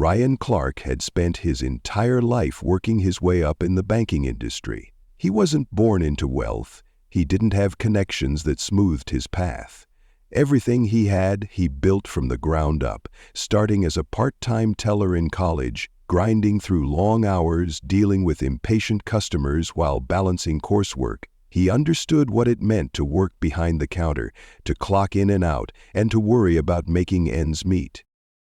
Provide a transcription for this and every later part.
Ryan Clark had spent his entire life working his way up in the banking industry. He wasn't born into wealth. He didn't have connections that smoothed his path. Everything he had, he built from the ground up, starting as a part-time teller in college, grinding through long hours, dealing with impatient customers while balancing coursework. He understood what it meant to work behind the counter, to clock in and out, and to worry about making ends meet.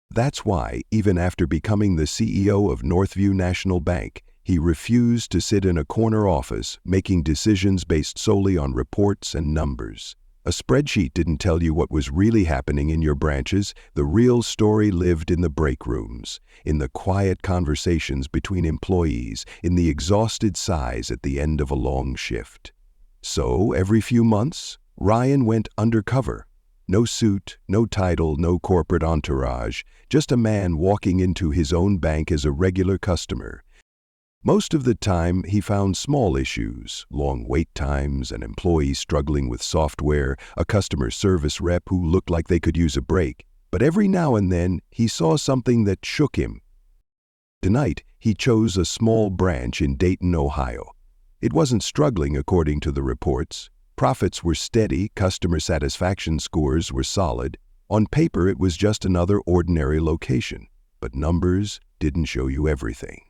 That's why, even after becoming the CEO of Northview National Bank, he refused to sit in a corner office making decisions based solely on reports and numbers. A spreadsheet didn't tell you what was really happening in your branches. The real story lived in the break rooms, in the quiet conversations between employees, in the exhausted sighs at the end of a long shift. So, every few months, Ryan went undercover. No suit, no title, no corporate entourage, just a man walking into his own bank as a regular customer. Most of the time, he found small issues, long wait times, an employee struggling with software, a customer service rep who looked like they could use a break. But every now and then, he saw something that shook him. Tonight, he chose a small branch in Dayton, Ohio. It wasn't struggling according to the reports. Profits were steady, customer satisfaction scores were solid. On paper, it was just another ordinary location. But numbers didn't show you everything.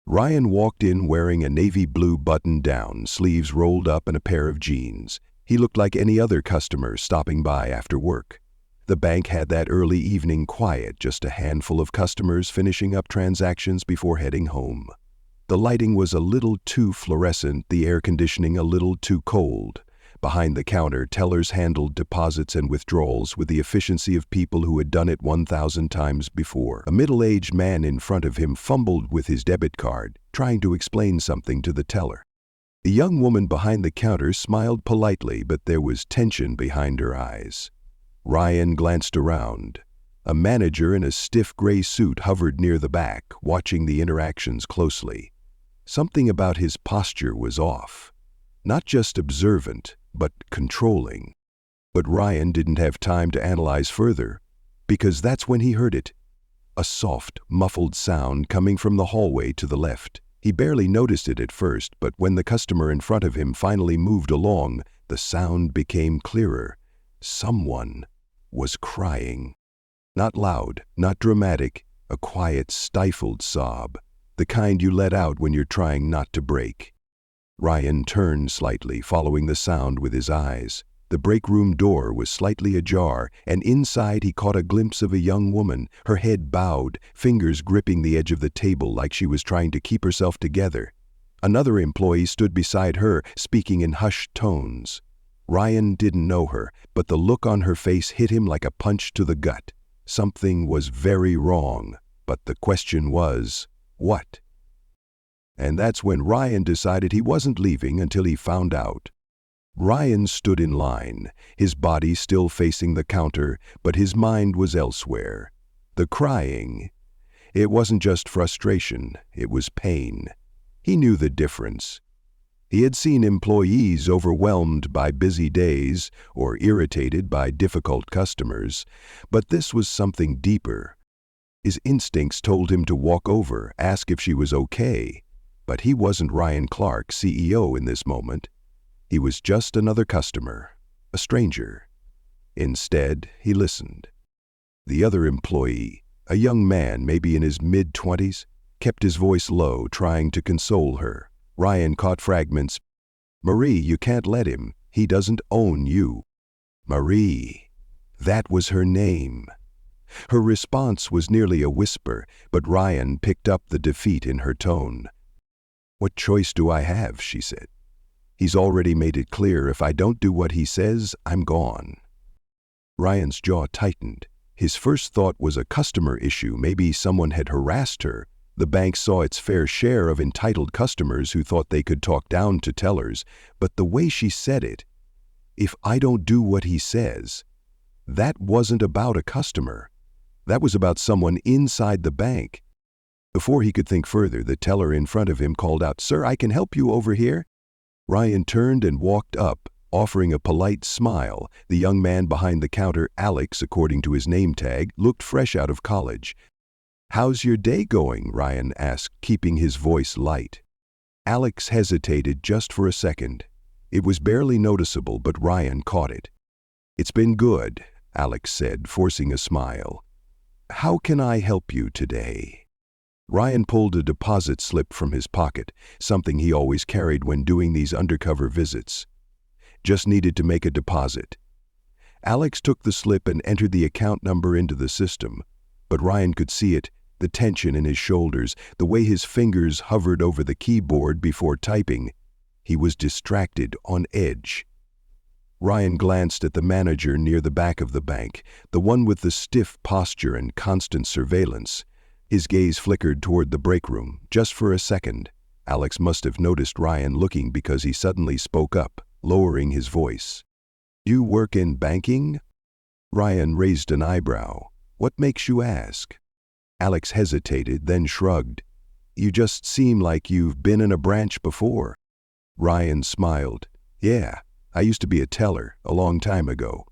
Ryan walked in wearing a navy blue button-down, sleeves rolled up, and a pair of jeans. He looked like any other customer stopping by after work. The bank had that early evening quiet, just a handful of customers finishing up transactions before heading home. The lighting was a little too fluorescent, the air conditioning a little too cold. Behind the counter, tellers handled deposits and withdrawals with the efficiency of people who had done it 1,000 times before. A middle-aged man in front of him fumbled with his debit card, trying to explain something to the teller. The young woman behind the counter smiled politely, but there was tension behind her eyes. Ryan glanced around. A manager in a stiff gray suit hovered near the back, watching the interactions closely. Something about his posture was off. Not just observant, but controlling. But Ryan didn't have time to analyze further, because that's when he heard it. A soft, muffled sound coming from the hallway to the left. He barely noticed it at first, but when the customer in front of him finally moved along, the sound became clearer. Someone was crying. Not loud, not dramatic, a quiet, stifled sob, the kind you let out when you're trying not to break. Ryan turned slightly, following the sound with his eyes. The break room door was slightly ajar, and inside he caught a glimpse of a young woman, her head bowed, fingers gripping the edge of the table like she was trying to keep herself together. Another employee stood beside her, speaking in hushed tones. Ryan didn't know her, but the look on her face hit him like a punch to the gut. Something was very wrong, but the question was, what? And that's when Ryan decided he wasn't leaving until he found out. Ryan stood in line, his body still facing the counter, but his mind was elsewhere. The crying, it wasn't just frustration, it was pain. He knew the difference. He had seen employees overwhelmed by busy days or irritated by difficult customers, but this was something deeper. His instincts told him to walk over, ask if she was okay. But he wasn't Ryan Clark, CEO, in this moment. He was just another customer, a stranger. Instead, he listened. The other employee, a young man maybe in his mid-20s, kept his voice low, trying to console her. Ryan caught fragments. "Marie, you can't let him. He doesn't own you." Marie. That was her name. Her response was nearly a whisper, but Ryan picked up the defeat in her tone. "What choice do I have?" she said. "He's already made it clear if I don't do what he says, I'm gone." Ryan's jaw tightened. His first thought was a customer issue, maybe someone had harassed her. The bank saw its fair share of entitled customers who thought they could talk down to tellers, but the way she said it, "If I don't do what he says," that wasn't about a customer. That was about someone inside the bank. Before he could think further, the teller in front of him called out, "Sir, I can help you over here." Ryan turned and walked up, offering a polite smile. The young man behind the counter, Alex according to his name tag, looked fresh out of college. "How's your day going?" Ryan asked, keeping his voice light. Alex hesitated just for a second. It was barely noticeable, but Ryan caught it. "It's been good," Alex said, forcing a smile. "How can I help you today?" Ryan pulled a deposit slip from his pocket, something he always carried when doing these undercover visits. "Just needed to make a deposit." Alex took the slip and entered the account number into the system, but Ryan could see it, the tension in his shoulders, the way his fingers hovered over the keyboard before typing. He was distracted, on edge. Ryan glanced at the manager near the back of the bank, the one with the stiff posture and constant surveillance. His gaze flickered toward the break room, just for a second. Alex must have noticed Ryan looking because he suddenly spoke up, lowering his voice. "You work in banking?" Ryan raised an eyebrow. "What makes you ask?" Alex hesitated, then shrugged. "You just seem like you've been in a branch before." Ryan smiled. "Yeah, I used to be a teller, a long time ago."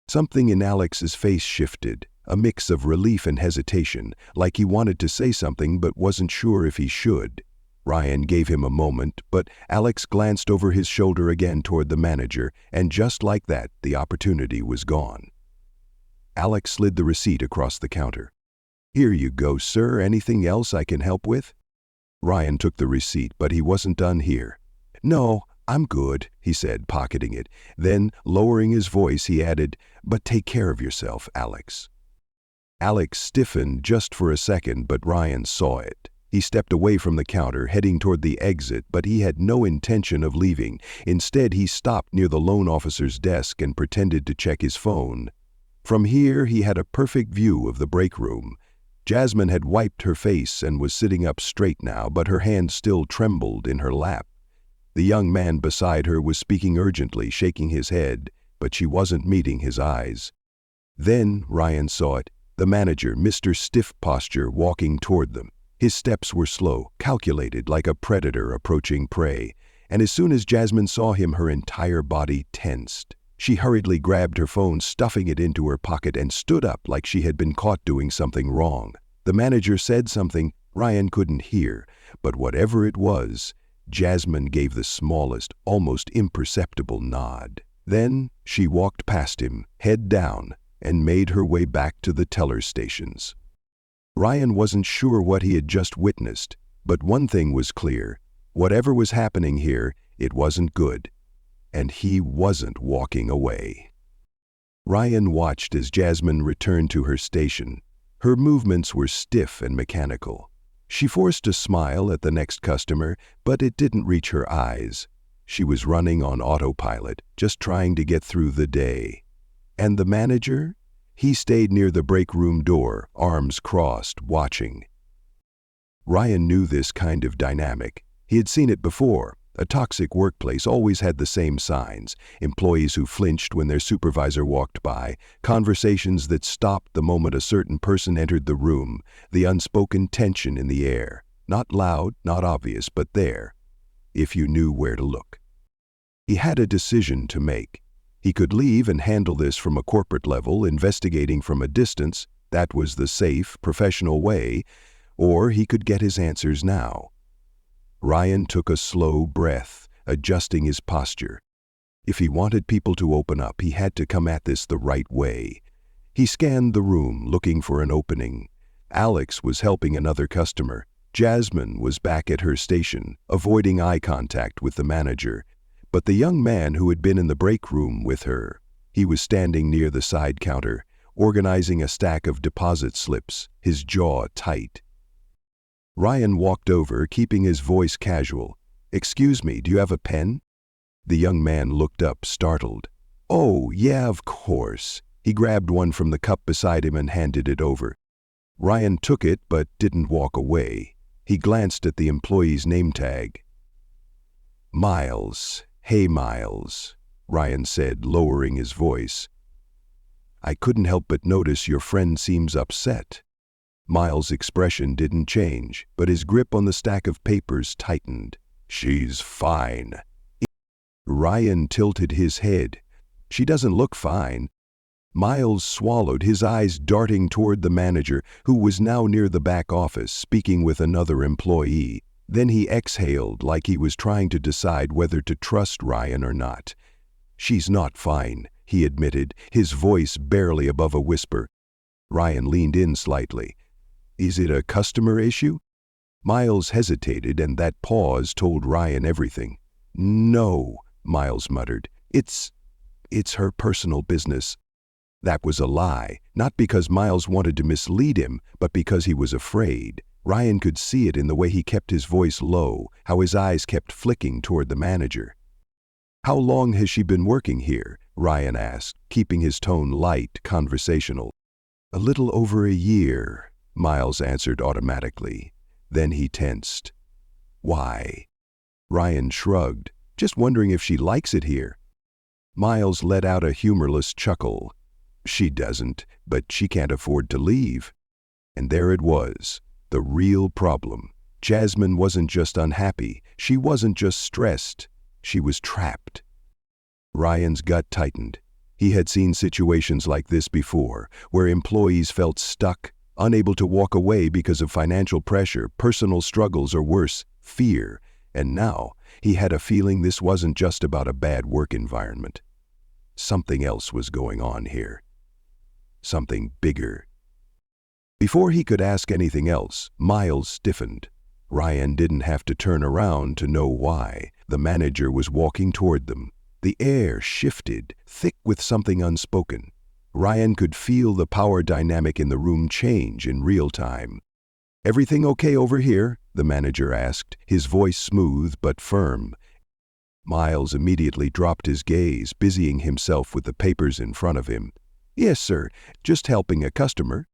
Something in Alex's face shifted, a mix of relief and hesitation, like he wanted to say something but wasn't sure if he should. Ryan gave him a moment, but Alex glanced over his shoulder again toward the manager, and just like that, the opportunity was gone. Alex slid the receipt across the counter. "Here you go, sir. Anything else I can help with?" Ryan took the receipt, but he wasn't done here. "No, I'm good," he said, pocketing it. Then, lowering his voice, he added, "But take care of yourself, Alex." Alex stiffened just for a second, but Ryan saw it. He stepped away from the counter, heading toward the exit, but he had no intention of leaving. Instead, he stopped near the loan officer's desk and pretended to check his phone. From here, he had a perfect view of the break room. Jasmine had wiped her face and was sitting up straight now, but her hand still trembled in her lap. The young man beside her was speaking urgently, shaking his head, but she wasn't meeting his eyes. Then Ryan saw it, the manager, Mr. Stiff Posture, walking toward them. His steps were slow, calculated like a predator approaching prey, and as soon as Jasmine saw him, her entire body tensed. She hurriedly grabbed her phone, stuffing it into her pocket, and stood up like she had been caught doing something wrong. The manager said something Ryan couldn't hear, but whatever it was, Jasmine gave the smallest, almost imperceptible nod. Then she walked past him, head down, and made her way back to the teller stations. Ryan wasn't sure what he had just witnessed, but one thing was clear. Whatever was happening here, it wasn't good. And he wasn't walking away. Ryan watched as Jasmine returned to her station. Her movements were stiff and mechanical. She forced a smile at the next customer, but it didn't reach her eyes. She was running on autopilot, just trying to get through the day. And the manager? He stayed near the break room door, arms crossed, watching. Ryan knew this kind of dynamic. He had seen it before. A toxic workplace always had the same signs: employees who flinched when their supervisor walked by, conversations that stopped the moment a certain person entered the room, the unspoken tension in the air. Not loud, not obvious, but there, if you knew where to look. He had a decision to make. He could leave and handle this from a corporate level, investigating from a distance. That was the safe, professional way. Or he could get his answers now. Ryan took a slow breath, adjusting his posture. If he wanted people to open up, he had to come at this the right way. He scanned the room, looking for an opening. Alex was helping another customer. Jasmine was back at her station, avoiding eye contact with the manager. But the young man who had been in the break room with her, he was standing near the side counter, organizing a stack of deposit slips, his jaw tight. Ryan walked over, keeping his voice casual. "Excuse me, do you have a pen?" The young man looked up, startled. "Oh, yeah, of course." He grabbed one from the cup beside him and handed it over. Ryan took it, but didn't walk away. He glanced at the employee's name tag. "Miles. Hey, Miles," Ryan said, lowering his voice. "I couldn't help but notice your friend seems upset." Miles' expression didn't change, but his grip on the stack of papers tightened. "She's fine." Ryan tilted his head. "She doesn't look fine." Miles swallowed, his eyes darting toward the manager, who was now near the back office, speaking with another employee. Then he exhaled like he was trying to decide whether to trust Ryan or not. "She's not fine," he admitted, his voice barely above a whisper. Ryan leaned in slightly. "Is it a customer issue?" Miles hesitated, and that pause told Ryan everything. "No," Miles muttered. It's her personal business." That was a lie, not because Miles wanted to mislead him, but because he was afraid. Ryan could see it in the way he kept his voice low, how his eyes kept flicking toward the manager. "How long has she been working here?" Ryan asked, keeping his tone light, conversational. "A little over a year," Miles answered automatically. Then he tensed. "Why?" Ryan shrugged, "Just wondering if she likes it here." Miles let out a humorless chuckle. "She doesn't, but she can't afford to leave." And there it was, the real problem. Jasmine wasn't just unhappy, she wasn't just stressed, she was trapped. Ryan's gut tightened. He had seen situations like this before, where employees felt stuck, unable to walk away because of financial pressure, personal struggles, or worse, fear. And now, he had a feeling this wasn't just about a bad work environment. Something else was going on here. Something bigger. Before he could ask anything else, Miles stiffened. Ryan didn't have to turn around to know why. The manager was walking toward them. The air shifted, thick with something unspoken. Ryan could feel the power dynamic in the room change in real time. "Everything okay over here?" the manager asked, his voice smooth but firm. Miles immediately dropped his gaze, busying himself with the papers in front of him. "Yes, sir, just helping a customer."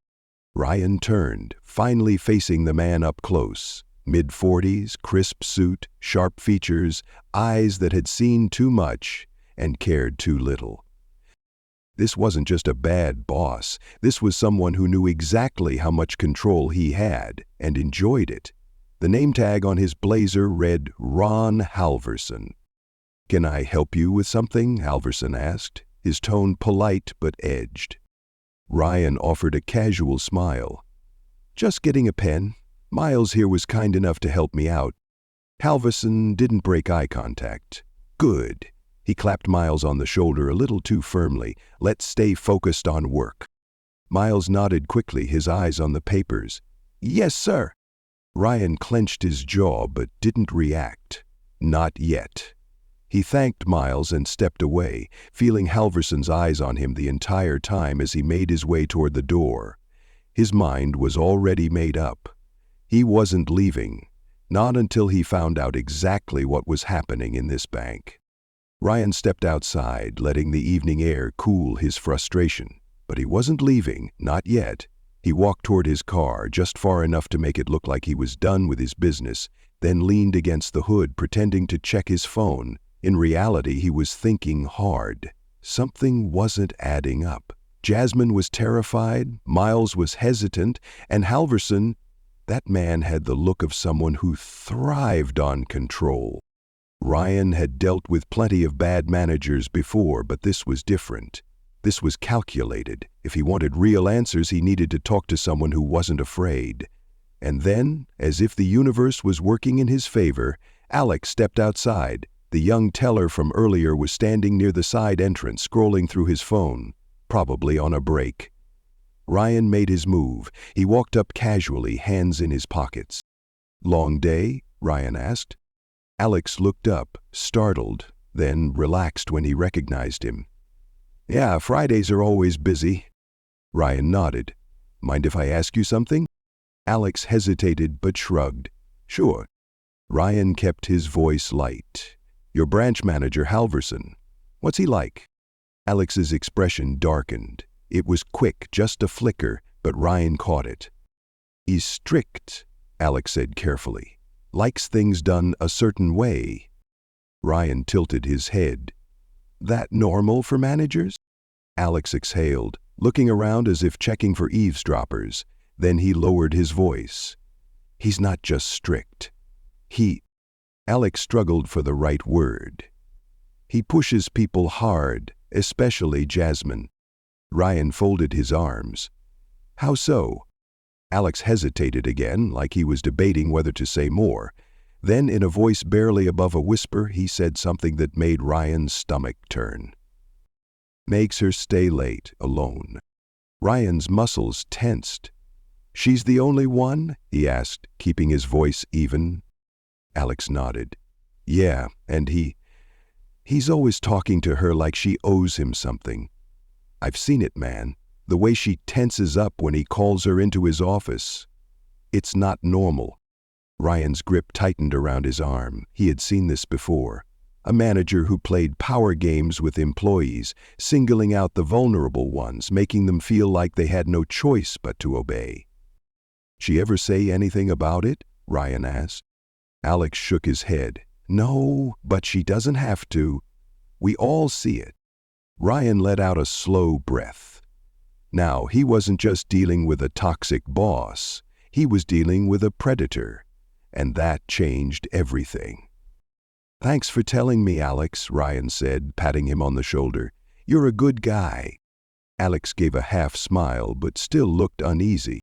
Ryan turned, finally facing the man up close. Mid-40s, crisp suit, sharp features, eyes that had seen too much and cared too little. This wasn't just a bad boss. This was someone who knew exactly how much control he had and enjoyed it. The name tag on his blazer read Ron Halverson. "Can I help you with something?" Halverson asked, his tone polite but edged. Ryan offered a casual smile. "Just getting a pen. Miles here was kind enough to help me out." Halverson didn't break eye contact. "Good." He clapped Miles on the shoulder a little too firmly. "Let's stay focused on work." Miles nodded quickly, his eyes on the papers. "Yes, sir." Ryan clenched his jaw but didn't react. Not yet. He thanked Miles and stepped away, feeling Halverson's eyes on him the entire time as he made his way toward the door. His mind was already made up. He wasn't leaving, not until he found out exactly what was happening in this bank. Ryan stepped outside, letting the evening air cool his frustration. But he wasn't leaving, not yet. He walked toward his car, just far enough to make it look like he was done with his business, then leaned against the hood, pretending to check his phone. In reality, he was thinking hard. Something wasn't adding up. Jasmine was terrified, Miles was hesitant, and Halverson, that man had the look of someone who thrived on control. Ryan had dealt with plenty of bad managers before, but this was different. This was calculated. If he wanted real answers, he needed to talk to someone who wasn't afraid. And then, as if the universe was working in his favor, Alex stepped outside. The young teller from earlier was standing near the side entrance, scrolling through his phone, probably on a break. Ryan made his move. He walked up casually, hands in his pockets. "Long day?" Ryan asked. Alex looked up, startled, then relaxed when he recognized him. "Yeah, Fridays are always busy." Ryan nodded. "Mind if I ask you something?" Alex hesitated but shrugged. "Sure." Ryan kept his voice light. "Your branch manager, Halverson. What's he like?" Alex's expression darkened. It was quick, just a flicker, but Ryan caught it. "He's strict," Alex said carefully. "Likes things done a certain way." Ryan tilted his head. "That normal for managers?" Alex exhaled, looking around as if checking for eavesdroppers. Then he lowered his voice. "He's not just strict. Alex struggled for the right word. "He pushes people hard, especially Jasmine." Ryan folded his arms. How so? Alex hesitated again, like he was debating whether to say more. Then, in a voice barely above a whisper, he said something that made Ryan's stomach turn. Makes her stay late, alone. Ryan's muscles tensed. She's the only one? He asked, keeping his voice even. Alex nodded. Yeah, and he's always talking to her like she owes him something. I've seen it, man. The way she tenses up when he calls her into his office. It's not normal. Ryan's grip tightened around his arm. He had seen this before. A manager who played power games with employees, singling out the vulnerable ones, making them feel like they had no choice but to obey. She ever say anything about it? Ryan asked. Alex shook his head. No, but she doesn't have to. We all see it. Ryan let out a slow breath. Now, he wasn't just dealing with a toxic boss. He was dealing with a predator. And that changed everything. Thanks for telling me, Alex, Ryan said, patting him on the shoulder. You're a good guy. Alex gave a half smile, but still looked uneasy.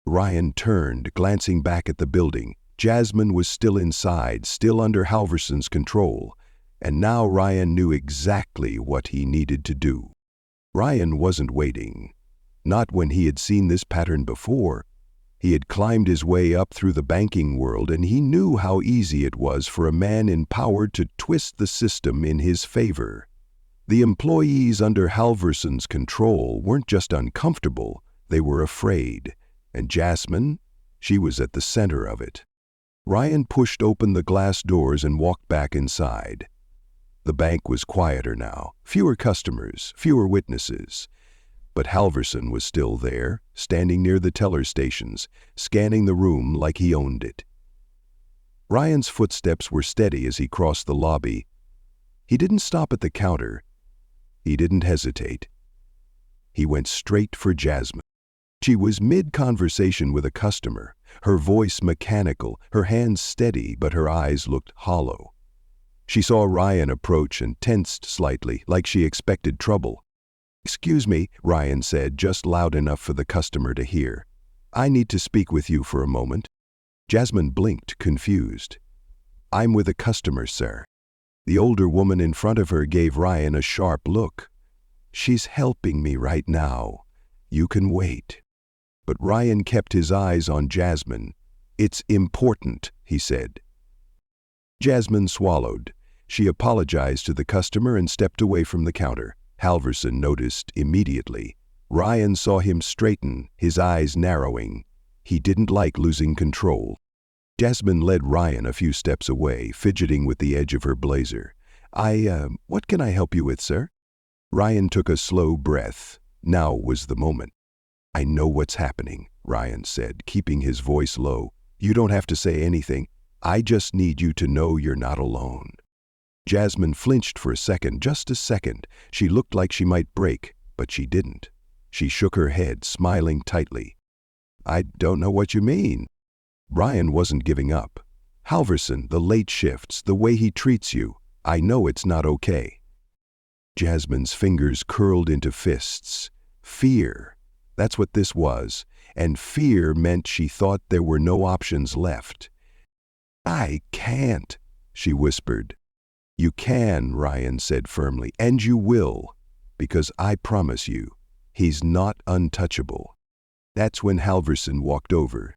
Ryan turned, glancing back at the building. Jasmine was still inside, still under Halverson's control. And now Ryan knew exactly what he needed to do. Ryan wasn't waiting. Not when he had seen this pattern before. He had climbed his way up through the banking world, and he knew how easy it was for a man in power to twist the system in his favor. The employees under Halverson's control weren't just uncomfortable, they were afraid. And Jasmine, she was at the center of it. Ryan pushed open the glass doors and walked back inside. The bank was quieter now, fewer customers, fewer witnesses. But Halverson was still there, standing near the teller stations, scanning the room like he owned it. Ryan's footsteps were steady as he crossed the lobby. He didn't stop at the counter. He didn't hesitate. He went straight for Jasmine. She was mid-conversation with a customer, her voice mechanical, her hands steady, but her eyes looked hollow. She saw Ryan approach and tensed slightly, like she expected trouble. Excuse me, Ryan said, just loud enough for the customer to hear. I need to speak with you for a moment. Jasmine blinked, confused. I'm with a customer, sir. The older woman in front of her gave Ryan a sharp look. She's helping me right now. You can wait. But Ryan kept his eyes on Jasmine. It's important, he said. Jasmine swallowed. She apologized to the customer and stepped away from the counter. Halverson noticed immediately. Ryan saw him straighten, his eyes narrowing. He didn't like losing control. Jasmine led Ryan a few steps away, fidgeting with the edge of her blazer. What can I help you with, sir? Ryan took a slow breath. Now was the moment. I know what's happening, Ryan said, keeping his voice low. You don't have to say anything. I just need you to know you're not alone. Jasmine flinched for a second, just a second. She looked like she might break, but she didn't. She shook her head, smiling tightly. I don't know what you mean. Ryan wasn't giving up. Halverson, the late shifts, the way he treats you, I know it's not okay. Jasmine's fingers curled into fists. Fear. That's what this was. And fear meant she thought there were no options left. I can't, she whispered. You can, Ryan said firmly, and you will, because I promise you, he's not untouchable. That's when Halverson walked over.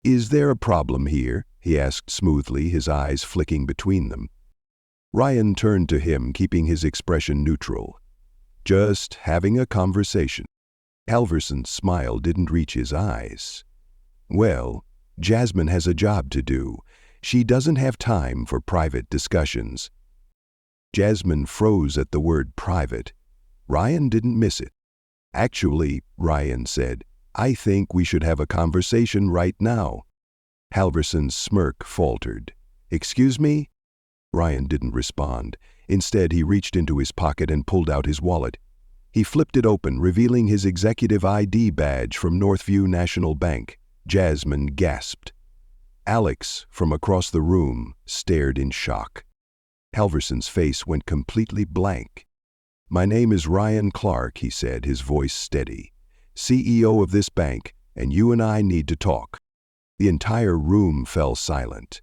Is there a problem here? He asked smoothly, his eyes flicking between them. Ryan turned to him, keeping his expression neutral. Just having a conversation. Halverson's smile didn't reach his eyes. Well, Jasmine has a job to do. She doesn't have time for private discussions. Jasmine froze at the word private. Ryan didn't miss it. Actually, Ryan said, I think we should have a conversation right now. Halverson's smirk faltered. Excuse me? Ryan didn't respond. Instead, he reached into his pocket and pulled out his wallet. He flipped it open, revealing his executive ID badge from Northview National Bank. Jasmine gasped. Alex, from across the room, stared in shock. Halverson's face went completely blank. "My name is Ryan Clark," he said, his voice steady. "CEO of this bank, and you and I need to talk." The entire room fell silent.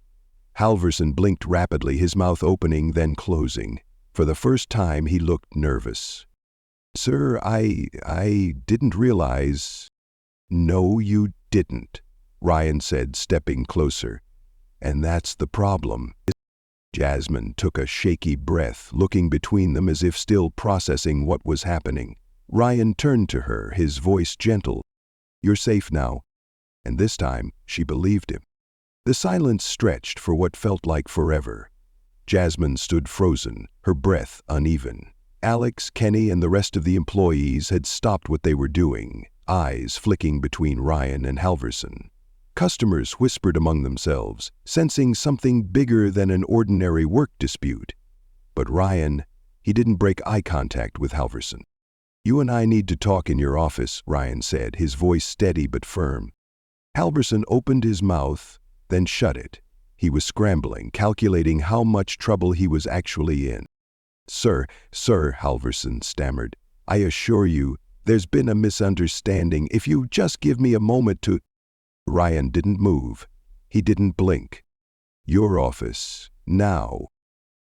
Halverson blinked rapidly, his mouth opening then closing. For the first time, he looked nervous. "Sir, I didn't realize—" "No, you didn't," Ryan said, stepping closer. "And that's the problem." Jasmine took a shaky breath, looking between them as if still processing what was happening. Ryan turned to her, his voice gentle. "You're safe now." And this time, she believed him. The silence stretched for what felt like forever. Jasmine stood frozen, her breath uneven. Alex, Kenny, and the rest of the employees had stopped what they were doing, eyes flicking between Ryan and Halverson. Customers whispered among themselves, sensing something bigger than an ordinary work dispute. But Ryan, he didn't break eye contact with Halverson. "You and I need to talk in your office," Ryan said, his voice steady but firm. Halverson opened his mouth, then shut it. He was scrambling, calculating how much trouble he was actually in. Sir, Halverson stammered. "I assure you, there's been a misunderstanding. If you just give me a moment to—" Ryan didn't move. He didn't blink. "Your office, now."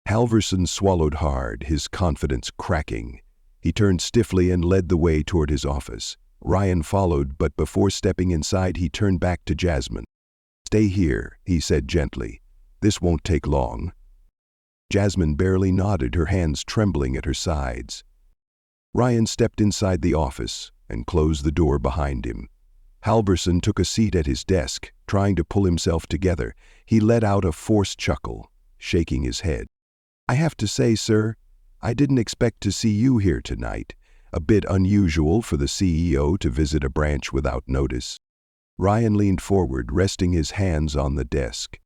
Halverson swallowed hard, his confidence cracking. He turned stiffly and led the way toward his office. Ryan followed, but before stepping inside, he turned back to Jasmine. "Stay here," he said gently. "This won't take long." Jasmine barely nodded, her hands trembling at her sides. Ryan stepped inside the office and closed the door behind him. Halverson took a seat at his desk, trying to pull himself together. He let out a forced chuckle, shaking his head. "I have to say, sir, I didn't expect to see you here tonight. A bit unusual for the CEO to visit a branch without notice." Ryan leaned forward, resting his hands on the desk.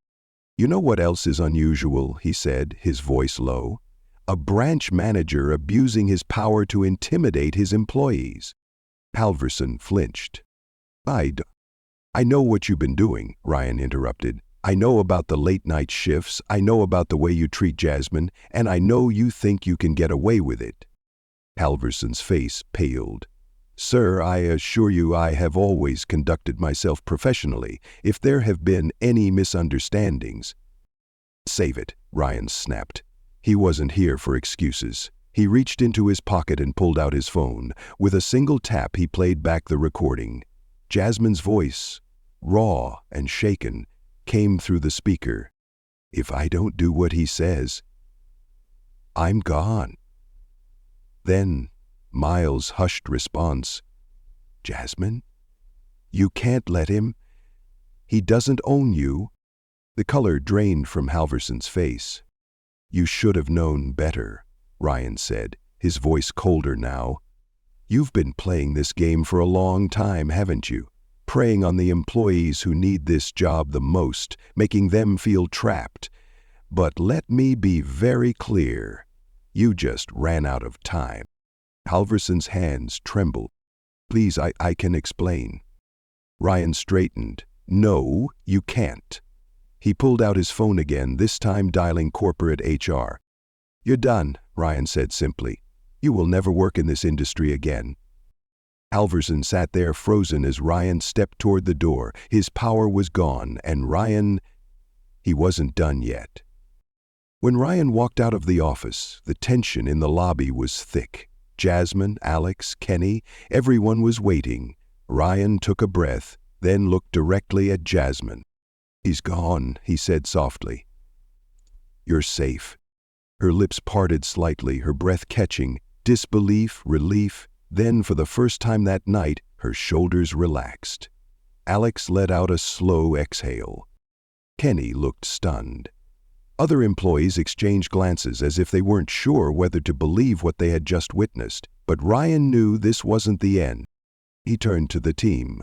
"You know what else is unusual?" he said, his voice low. "A branch manager abusing his power to intimidate his employees." Halverson flinched. I know what you've been doing," Ryan interrupted. "I know about the late-night shifts, I know about the way you treat Jasmine, and I know you think you can get away with it." Halverson's face paled. "Sir, I assure you I have always conducted myself professionally. If there have been any misunderstandings—" "Save it," Ryan snapped. He wasn't here for excuses. He reached into his pocket and pulled out his phone. With a single tap, he played back the recording. Jasmine's voice, raw and shaken, came through the speaker. "If I don't do what he says, I'm gone." Then, Miles' hushed response, "Jasmine? You can't let him. He doesn't own you." The color drained from Halverson's face. "You should have known better," Ryan said, his voice colder now. "You've been playing this game for a long time, haven't you? Preying on the employees who need this job the most, making them feel trapped. But let me be very clear. You just ran out of time." Halverson's hands trembled. "Please, I can explain." Ryan straightened. "No, you can't." He pulled out his phone again, this time dialing corporate HR. "You're done," Ryan said simply. "You will never work in this industry again." Halverson sat there frozen as Ryan stepped toward the door. His power was gone, and Ryan, he wasn't done yet. When Ryan walked out of the office, the tension in the lobby was thick. Jasmine, Alex, Kenny, everyone was waiting. Ryan took a breath, then looked directly at Jasmine. "He's gone," he said softly. "You're safe." Her lips parted slightly, her breath catching, disbelief, relief. Then, for the first time that night, her shoulders relaxed. Alex let out a slow exhale. Kenny looked stunned. Other employees exchanged glances as if they weren't sure whether to believe what they had just witnessed, but Ryan knew this wasn't the end. He turned to the team.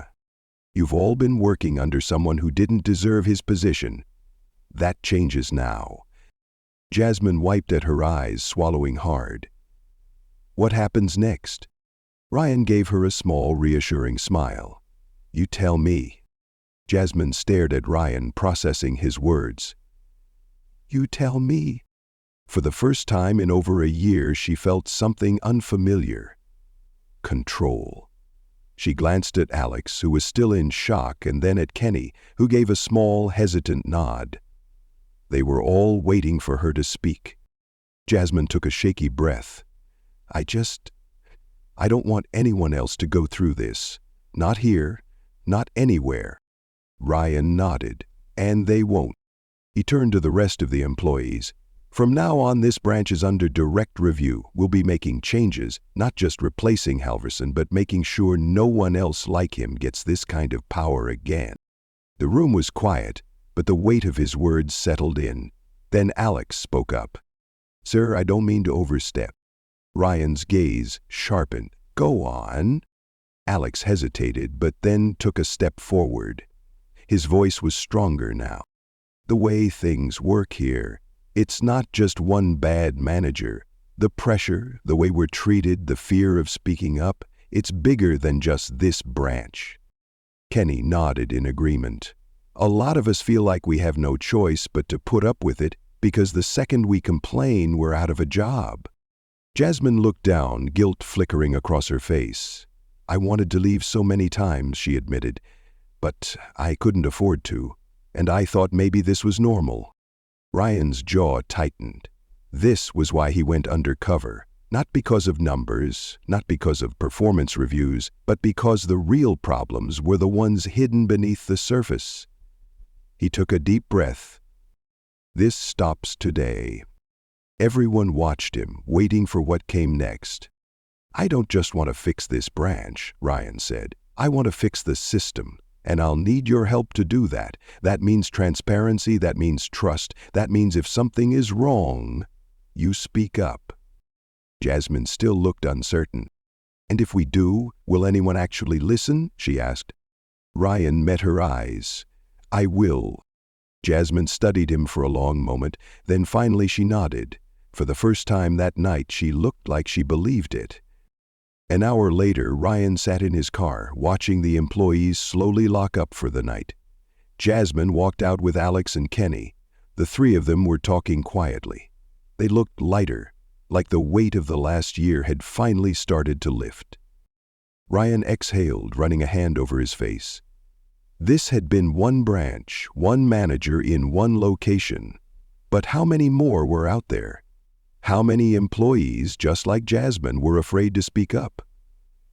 "You've all been working under someone who didn't deserve his position. That changes now." Jasmine wiped at her eyes, swallowing hard. "What happens next?" Ryan gave her a small, reassuring smile. "You tell me." Jasmine stared at Ryan, processing his words. "You tell me." For the first time in over a year, she felt something unfamiliar. Control. She glanced at Alex, who was still in shock, and then at Kenny, who gave a small, hesitant nod. They were all waiting for her to speak. Jasmine took a shaky breath. I don't want anyone else to go through this. Not here, not anywhere. Ryan nodded. And they won't. He turned to the rest of the employees. From now on, this branch is under direct review. We'll be making changes, not just replacing Halverson, but making sure no one else like him gets this kind of power again. The room was quiet, but the weight of his words settled in. Then Alex spoke up. Sir, I don't mean to overstep. Ryan's gaze sharpened. Go on. Alex hesitated, but then took a step forward. His voice was stronger now. The way things work here, it's not just one bad manager. The pressure, the way we're treated, the fear of speaking up, it's bigger than just this branch. Kenny nodded in agreement. A lot of us feel like we have no choice but to put up with it because the second we complain, we're out of a job. Jasmine looked down, guilt flickering across her face. I wanted to leave so many times, she admitted, but I couldn't afford to, and I thought maybe this was normal. Ryan's jaw tightened. This was why he went undercover, not because of numbers, not because of performance reviews, but because the real problems were the ones hidden beneath the surface. He took a deep breath. This stops today. Everyone watched him, waiting for what came next. I don't just want to fix this branch, Ryan said. I want to fix the system, and I'll need your help to do that. That means transparency, that means trust, that means if something is wrong, you speak up. Jasmine still looked uncertain. And if we do, will anyone actually listen? She asked. Ryan met her eyes. I will. Jasmine studied him for a long moment, then finally she nodded. For the first time that night, she looked like she believed it. An hour later, Ryan sat in his car, watching the employees slowly lock up for the night. Jasmine walked out with Alex and Kenny. The three of them were talking quietly. They looked lighter, like the weight of the last year had finally started to lift. Ryan exhaled, running a hand over his face. This had been one branch, one manager in one location. But how many more were out there? How many employees, just like Jasmine, were afraid to speak up?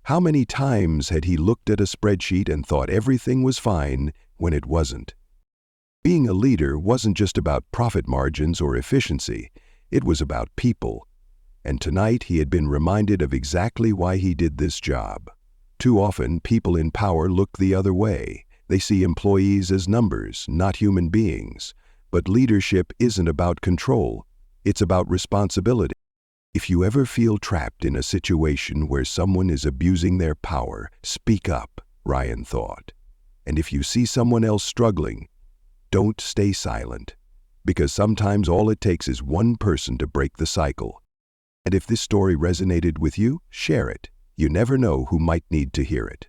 How many times had he looked at a spreadsheet and thought everything was fine when it wasn't? Being a leader wasn't just about profit margins or efficiency, it was about people. And tonight he had been reminded of exactly why he did this job. Too often, people in power look the other way. They see employees as numbers, not human beings. But leadership isn't about control. It's about responsibility. If you ever feel trapped in a situation where someone is abusing their power, speak up, Ryan thought. And if you see someone else struggling, don't stay silent. Because sometimes all it takes is one person to break the cycle. And if this story resonated with you, share it. You never know who might need to hear it.